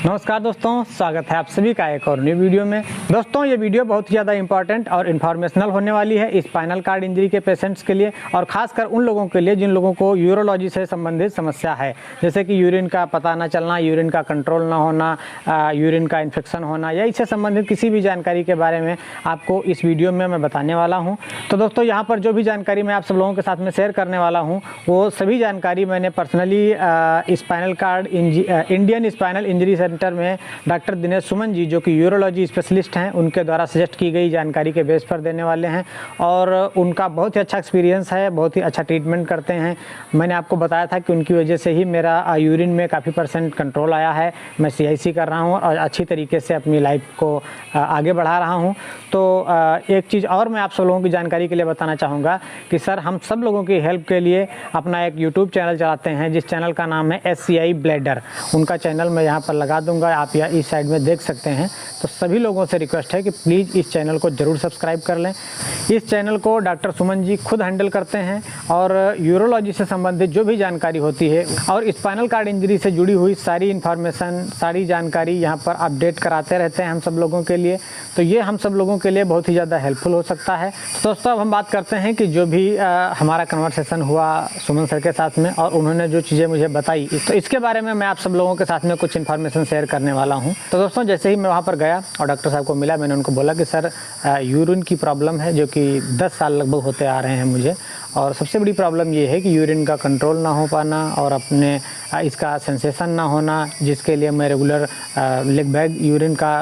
नमस्कार दोस्तों, स्वागत है आप सभी का एक और न्यू वीडियो में। दोस्तों ये वीडियो बहुत ही ज़्यादा इंपॉर्टेंट और इन्फॉर्मेशनल होने वाली है स्पाइनल कार्ड इंजरी के पेशेंट्स के लिए और ख़ासकर उन लोगों के लिए जिन लोगों को यूरोलॉजी से संबंधित समस्या है, जैसे कि यूरिन का पता ना चलना, यूरिन का कंट्रोल ना होना, यूरिन का इन्फेक्शन होना या इससे संबंधित किसी भी जानकारी के बारे में आपको इस वीडियो में मैं बताने वाला हूँ। तो दोस्तों यहाँ पर जो भी जानकारी मैं आप सब लोगों के साथ में शेयर करने वाला हूँ वो सभी जानकारी मैंने personally spinal cord Indian spinal injury centre में डॉक्टर दिनेश सुमन जी जो कि यूरोलॉजी स्पेशलिस्ट हैं उनके द्वारा सजेस्ट की गई जानकारी के बेस पर देने वाले हैं और उनका बहुत ही अच्छा एक्सपीरियंस है, बहुत ही अच्छा ट्रीटमेंट करते हैं। मैंने आपको बताया था कि उनकी वजह से ही मेरा यूरिन में काफ़ी % कंट्रोल आया है, मैं CIC कर रहा हूँ और अच्छी तरीके से अपनी लाइफ को आगे बढ़ा रहा हूँ। तो एक चीज़ और मैं आप सब लोगों की जानकारी के लिए बताना चाहूँगा कि सर हम सब लोगों की हेल्प के लिए अपना एक यूट्यूब चैनल चलाते हैं जिस चैनल का नाम है SCI ब्लेडर। उनका चैनल मैं यहाँ पर लगा दूंगा, आप या इस साइड में देख सकते हैं। तो सभी लोगों से रिक्वेस्ट है कि प्लीज़ इस चैनल को ज़रूर सब्सक्राइब कर लें। इस चैनल को डॉक्टर सुमन जी खुद हैंडल करते हैं और यूरोलॉजी से संबंधित जो भी जानकारी होती है और स्पाइनल कार्ड इंजरी से जुड़ी हुई सारी इन्फॉर्मेशन, सारी जानकारी यहाँ पर अपडेट कराते रहते हैं हम सब लोगों के लिए। तो ये हम सब लोगों के लिए बहुत ही ज़्यादा हेल्पफुल हो सकता है। तो दोस्तों अब हम बात करते हैं कि जो भी हमारा कन्वर्सेशन हुआ सुमन सर के साथ में और उन्होंने जो चीज़ें मुझे बताई, तो इसके बारे में मैं आप सब लोगों के साथ में कुछ इन्फॉर्मेशन शेयर करने वाला हूँ। तो दोस्तों जैसे ही मैं वहाँ पर गया और डॉक्टर साहब को मिला, मैंने उनको बोला कि सर यूरिन की प्रॉब्लम है जो कि 10 साल लगभग होते आ रहे हैं मुझे, और सबसे बड़ी प्रॉब्लम ये है कि यूरिन का कंट्रोल ना हो पाना और अपने इसका सेंसेशन ना होना, जिसके लिए मैं रेगुलर लेग बैग यूरिन का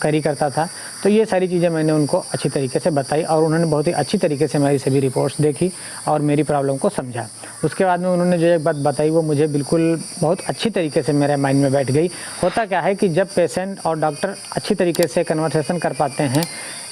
कैरी करता था। तो ये सारी चीज़ें मैंने उनको अच्छी तरीके से बताई और उन्होंने बहुत ही अच्छी तरीके से मेरी सभी रिपोर्ट्स देखी और मेरी प्रॉब्लम को समझा। उसके बाद में उन्होंने जो एक बात बताई वो मुझे बिल्कुल बहुत अच्छी तरीके से मेरे माइंड में बैठ गई। होता क्या है कि जब पेशेंट और डॉक्टर अच्छी तरीके से कन्वर्सेशन कर पाते हैं,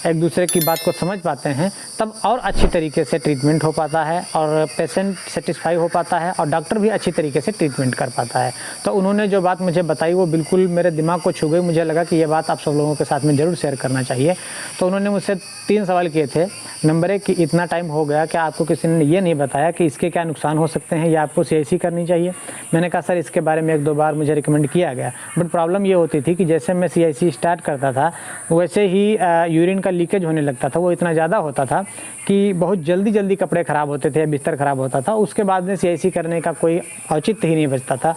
एक दूसरे की बात को समझ पाते हैं, तब और अच्छी तरीके से ट्रीटमेंट हो पाता है और पेशेंट सेटिस्फाई हो पाता है और डॉक्टर भी अच्छी तरीके से ट्रीटमेंट कर पाता है। तो उन्होंने जो बात मुझे बताई वो बिल्कुल मेरे दिमाग को छू गई। मुझे लगा कि ये बात आप सब लोगों के साथ में ज़रूर शेयर करना चाहिए। तो उन्होंने मुझसे 3 सवाल किए थे। नंबर 1 कि इतना टाइम हो गया, क्या आपको किसी ने ये नहीं बताया कि इसके क्या नुकसान हो सकते हैं या आपको CIC करनी चाहिए? मैंने कहा सर इसके बारे में 1-2 बार मुझे रिकमेंड किया गया, बट प्रॉब्लम ये होती थी कि जैसे मैं CIC स्टार्ट करता था वैसे ही यूरिन का लीकेज होने लगता था। वो इतना ज़्यादा होता था कि बहुत जल्दी कपड़े ख़राब होते थे, बिस्तर ख़राब होता था। उसके बाद में CIC करने का कोई औचित्य ही नहीं बचता था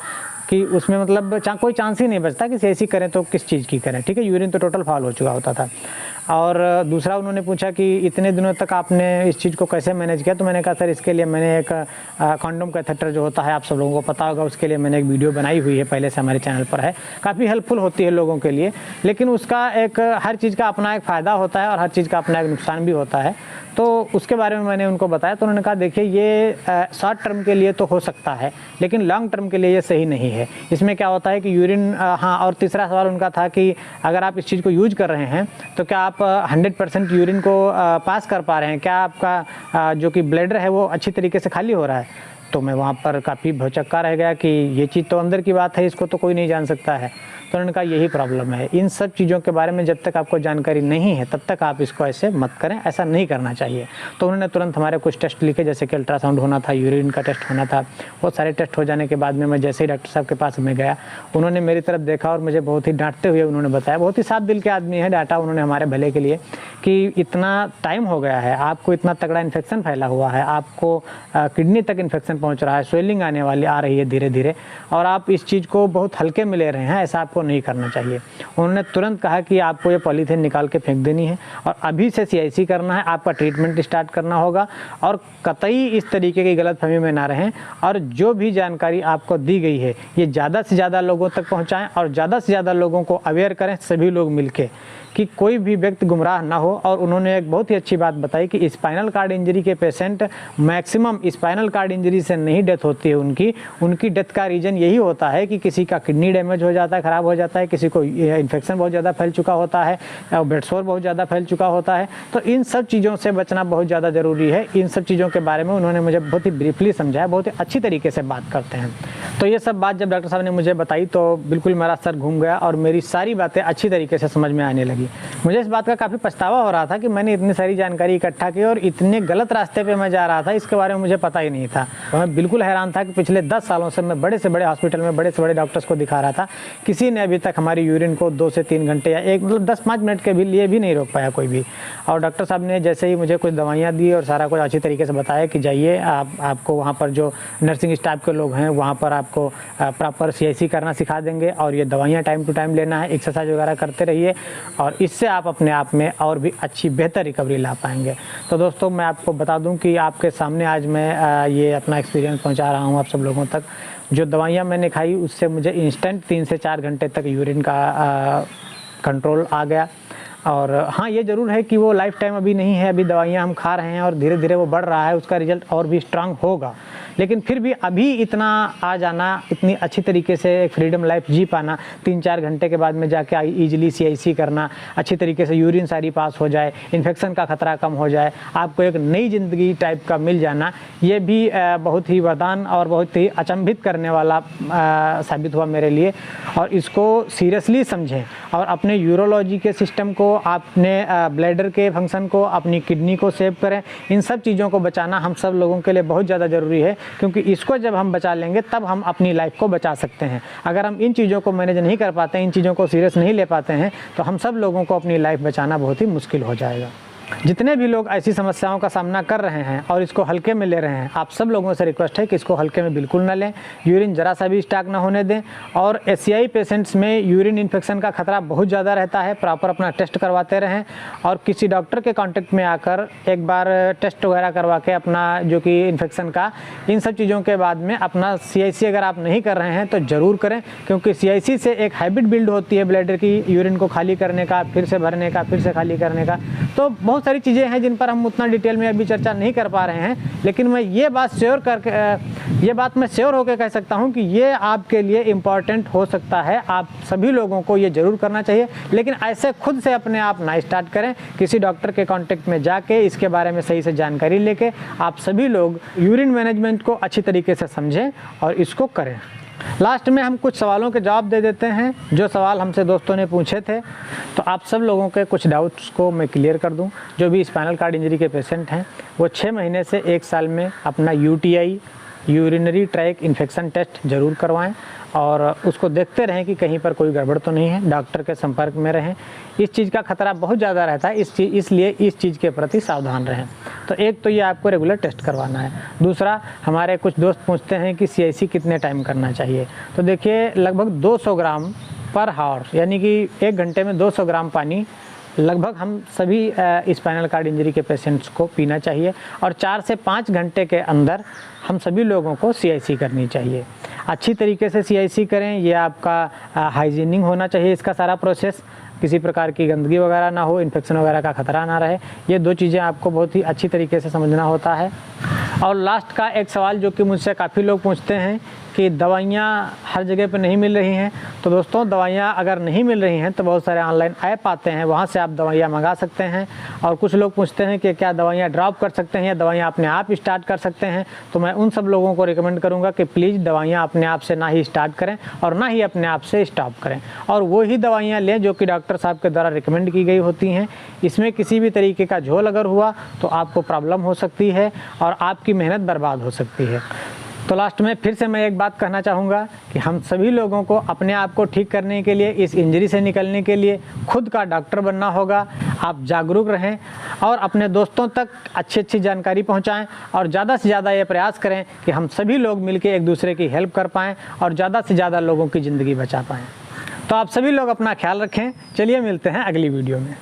कि उसमें मतलब कोई चांस ही नहीं बचता कि CIC करें तो किस चीज़ की करें। ठीक है, यूरिन तो टोटल फॉल हो चुका होता था। और दूसरा उन्होंने पूछा कि इतने दिनों तक आपने इस चीज़ को कैसे मैनेज किया? तो मैंने कहा सर इसके लिए मैंने एक कॉन्डोम कैथेटर जो होता है आप सब लोगों को पता होगा, उसके लिए मैंने एक वीडियो बनाई हुई है, पहले से हमारे चैनल पर है, काफ़ी हेल्पफुल होती है लोगों के लिए। लेकिन उसका एक हर चीज़ का अपना एक फ़ायदा होता है और हर चीज़ का अपना एक नुकसान भी होता है। तो उसके बारे में मैंने उनको बताया। तो उन्होंने कहा देखिए ये शॉर्ट टर्म के लिए तो हो सकता है लेकिन लॉन्ग टर्म के लिए ये सही नहीं है। इसमें क्या होता है कि यूरिन हाँ, और तीसरा सवाल उनका था कि अगर आप इस चीज़ को यूज कर रहे हैं तो क्या आप 100% यूरिन को पास कर पा रहे हैं? क्या आपका जो कि ब्लैडर है वो अच्छी तरीके से खाली हो रहा है? तो मैं वहाँ पर काफ़ी भौचक्का रह गया कि ये चीज़ तो अंदर की बात है, इसको तो कोई नहीं जान सकता है। तो उन्होंने कहा यही प्रॉब्लम है। इन सब चीज़ों के बारे में जब तक आपको जानकारी नहीं है तब तक आप इसको ऐसे मत करें, ऐसा नहीं करना चाहिए। तो उन्होंने तुरंत हमारे कुछ टेस्ट लिखे, जैसे कि अल्ट्रासाउंड होना था, यूरिन का टेस्ट होना था। वो सारे टेस्ट हो जाने के बाद में मैं जैसे ही डॉक्टर साहब के पास में गया, उन्होंने मेरी तरफ देखा और मुझे बहुत ही डांटते हुए उन्होंने बताया, बहुत ही साफ दिल के आदमी है, डांटा उन्होंने हमारे भले के लिए कि इतना टाइम हो गया है, आपको इतना तगड़ा इन्फेक्शन फैला हुआ है, आपको किडनी तक इन्फेक्शन पहुँच रहा है, स्वेलिंग आने वाली आ रही है धीरे धीरे, और आप इस चीज़ को बहुत हल्के में ले रहे हैं, ऐसा आपको नहीं करना चाहिए। उन्होंने तुरंत कहा कि आपको ये पॉलीथीन निकाल के फेंक देनी है और अभी से CIC करना है, आपका ट्रीटमेंट स्टार्ट करना होगा और कतई इस तरीके की गलतफहमी में ना रहें। और जो भी जानकारी आपको दी गई है ये ज़्यादा से ज़्यादा लोगों तक पहुँचाएँ और ज़्यादा से ज़्यादा लोगों को अवेयर करें, सभी लोग मिलके, कि कोई भी व्यक्ति गुमराह ना हो। और उन्होंने एक बहुत ही अच्छी बात बताई कि स्पाइनल कार्ड इंजरी के patient maximum spinal cord injury से नहीं डेथ होती है, उनकी डेथ का रीज़न यही होता है कि किसी का किडनी डैमेज हो जाता है, ख़राब हो जाता है, किसी को इन्फेक्शन बहुत ज़्यादा फैल चुका होता है और ब्लड सोर बहुत ज़्यादा फैल चुका होता है। तो इन सब चीज़ों से बचना बहुत ज़्यादा ज़रूरी है। इन सब चीज़ों के बारे में उन्होंने मुझे बहुत ही ब्रीफली समझाया, बहुत ही अच्छी तरीके से बात करते हैं। तो ये सब बात जब डॉक्टर साहब ने मुझे बताई तो बिल्कुल मेरा सर घूम गया और मेरी सारी बातें अच्छी तरीके से समझ में आने लगी। मुझे इस बात का काफ़ी पछतावा हो रहा था कि मैंने इतनी सारी जानकारी इकट्ठा की और इतने गलत रास्ते पे मैं जा रहा था, इसके बारे में मुझे पता ही नहीं था। तो मैं बिल्कुल हैरान था कि पिछले 10 सालों से मैं बड़े से बड़े हॉस्पिटल में बड़े से बड़े डॉक्टर्स को दिखा रहा था, किसी ने अभी तक हमारी यूरिन को 2 से 3 घंटे या एक मतलब 10-5 मिनट के भी लिए भी नहीं रोक पाया कोई भी। और डॉक्टर साहब ने जैसे ही मुझे कुछ दवाइयाँ दी और सारा कुछ अच्छी तरीके से बताया कि जाइए आपको वहाँ पर जो नर्सिंग स्टाफ के लोग हैं वहाँ पर आपको प्रॉपर CIC करना सिखा देंगे और ये दवाइयाँ टाइम टू टाइम लेना है, एक्सरसाइज वगैरह करते रहिए और इससे आप अपने आप में और भी अच्छी बेहतर रिकवरी ला पाएंगे। तो दोस्तों मैं आपको बता दूं कि आपके सामने आज मैं ये अपना एक्सपीरियंस पहुंचा रहा हूं आप सब लोगों तक। जो दवाइयां मैंने खाई उससे मुझे इंस्टेंट 3 से 4 घंटे तक यूरिन का कंट्रोल आ गया। और हाँ, ये ज़रूर है कि वो लाइफ टाइम अभी नहीं है, अभी दवाइयाँ हम खा रहे हैं और धीरे धीरे वो बढ़ रहा है, उसका रिजल्ट और भी स्ट्रांग होगा। लेकिन फिर भी अभी इतना आ जाना, इतनी अच्छी तरीके से एक फ्रीडम लाइफ जी पाना, 3-4 घंटे के बाद में जाके ईजिली CIC करना, अच्छी तरीके से यूरिन सारी पास हो जाए, इन्फेक्शन का खतरा कम हो जाए, आपको एक नई ज़िंदगी टाइप का मिल जाना, ये भी बहुत ही वरदान और बहुत ही अचंभित करने वाला साबित हुआ मेरे लिए। और इसको सीरियसली समझें और अपने यूरोलॉजी के सिस्टम को, अपने ब्लैडर के फंक्शन को, अपनी किडनी को सेव करें। इन सब चीज़ों को बचाना हम सब लोगों के लिए बहुत ज़्यादा ज़रूरी है, क्योंकि इसको जब हम बचा लेंगे तब हम अपनी लाइफ को बचा सकते हैं। अगर हम इन चीज़ों को मैनेज नहीं कर पाते हैं, इन चीज़ों को सीरियस नहीं ले पाते हैं, तो हम सब लोगों को अपनी लाइफ बचाना बहुत ही मुश्किल हो जाएगा। जितने भी लोग ऐसी समस्याओं का सामना कर रहे हैं और इसको हल्के में ले रहे हैं, आप सब लोगों से रिक्वेस्ट है कि इसको हल्के में बिल्कुल ना लें, यूरिन ज़रा सा भी स्टॉक ना होने दें। और SCI पेशेंट्स में यूरिन इन्फेक्शन का खतरा बहुत ज़्यादा रहता है, प्रॉपर अपना टेस्ट करवाते रहें और किसी डॉक्टर के कांटेक्ट में आकर एक बार टेस्ट वगैरह करवा के अपना जो कि इन्फेक्शन का, इन सब चीज़ों के बाद में अपना CIC अगर आप नहीं कर रहे हैं तो ज़रूर करें, क्योंकि CIC से एक हैबिट बिल्ड होती है ब्लैडर की, यूरिन को खाली करने का, फिर से भरने का, फिर से खाली करने का। तो बहुत सारी चीज़ें हैं जिन पर हम उतना डिटेल में अभी चर्चा नहीं कर पा रहे हैं, लेकिन मैं ये बात मैं श्योर होकर कह सकता हूं कि ये आपके लिए इम्पॉर्टेंट हो सकता है। आप सभी लोगों को ये ज़रूर करना चाहिए, लेकिन ऐसे खुद से अपने आप ना स्टार्ट करें। किसी डॉक्टर के कांटेक्ट में जाके इसके बारे में सही से जानकारी लेके आप सभी लोग यूरिन मैनेजमेंट को अच्छी तरीके से समझें और इसको करें। लास्ट में हम कुछ सवालों के जवाब दे देते हैं जो सवाल हमसे दोस्तों ने पूछे थे, तो आप सब लोगों के कुछ डाउट्स को मैं क्लियर कर दूं। जो भी स्पाइनल कार्ड इंजरी के पेशेंट हैं वो 6 महीने से 1 साल में अपना UTI urinary tract infection test ज़रूर करवाएं और उसको देखते रहें कि कहीं पर कोई गड़बड़ तो नहीं है। डॉक्टर के संपर्क में रहें, इस चीज़ का खतरा बहुत ज़्यादा रहता है, इसलिए इस चीज़ के प्रति सावधान रहें। तो एक तो ये आपको रेगुलर टेस्ट करवाना है। दूसरा, हमारे कुछ दोस्त पूछते हैं कि CIC कितने टाइम करना चाहिए। तो देखिए, लगभग 200 ग्राम पर हावर, यानी कि 1 घंटे में 200 ग्राम पानी लगभग हम सभी स्पाइनल कार्ड इंजरी के पेशेंट्स को पीना चाहिए और 4 से 5 घंटे के अंदर हम सभी लोगों को CIC करनी चाहिए। अच्छी तरीके से CIC करें, ये आपका हाइजीनिंग होना चाहिए इसका सारा प्रोसेस, किसी प्रकार की गंदगी वगैरह ना हो, इन्फेक्शन वगैरह का खतरा ना रहे। ये 2 चीज़ें आपको बहुत ही अच्छी तरीके से समझना होता है। और लास्ट का एक सवाल जो कि मुझसे काफ़ी लोग पूछते हैं कि दवाइयाँ हर जगह पे नहीं मिल रही हैं। तो दोस्तों, दवाइयाँ अगर नहीं मिल रही हैं तो बहुत सारे ऑनलाइन ऐप आते हैं, वहाँ से आप दवाइयाँ मंगा सकते हैं। और कुछ लोग पूछते हैं कि क्या दवाइयाँ ड्रॉप कर सकते हैं या दवाइयाँ अपने आप स्टार्ट कर सकते हैं। तो मैं उन सब लोगों को रिकमेंड करूँगा कि प्लीज़ दवाइयाँ अपने आप से ना ही स्टार्ट करें और ना ही अपने आप से स्टॉप करें, और वही दवाइयाँ लें जो कि डॉक्टर साहब के द्वारा रिकमेंड की गई होती हैं। इसमें किसी भी तरीके का झोल अगर हुआ तो आपको प्रॉब्लम हो सकती है और आपकी मेहनत बर्बाद हो सकती है। तो लास्ट में फिर से मैं एक बात कहना चाहूँगा कि हम सभी लोगों को अपने आप को ठीक करने के लिए, इस इंजरी से निकलने के लिए खुद का डॉक्टर बनना होगा। आप जागरूक रहें और अपने दोस्तों तक अच्छी जानकारी पहुँचाएं और ज़्यादा से ज़्यादा ये प्रयास करें कि हम सभी लोग मिलकर एक दूसरे की हेल्प कर पाएँ और ज़्यादा से ज़्यादा लोगों की ज़िंदगी बचा पाएँ। तो आप सभी लोग अपना ख्याल रखें। चलिए मिलते हैं अगली वीडियो में।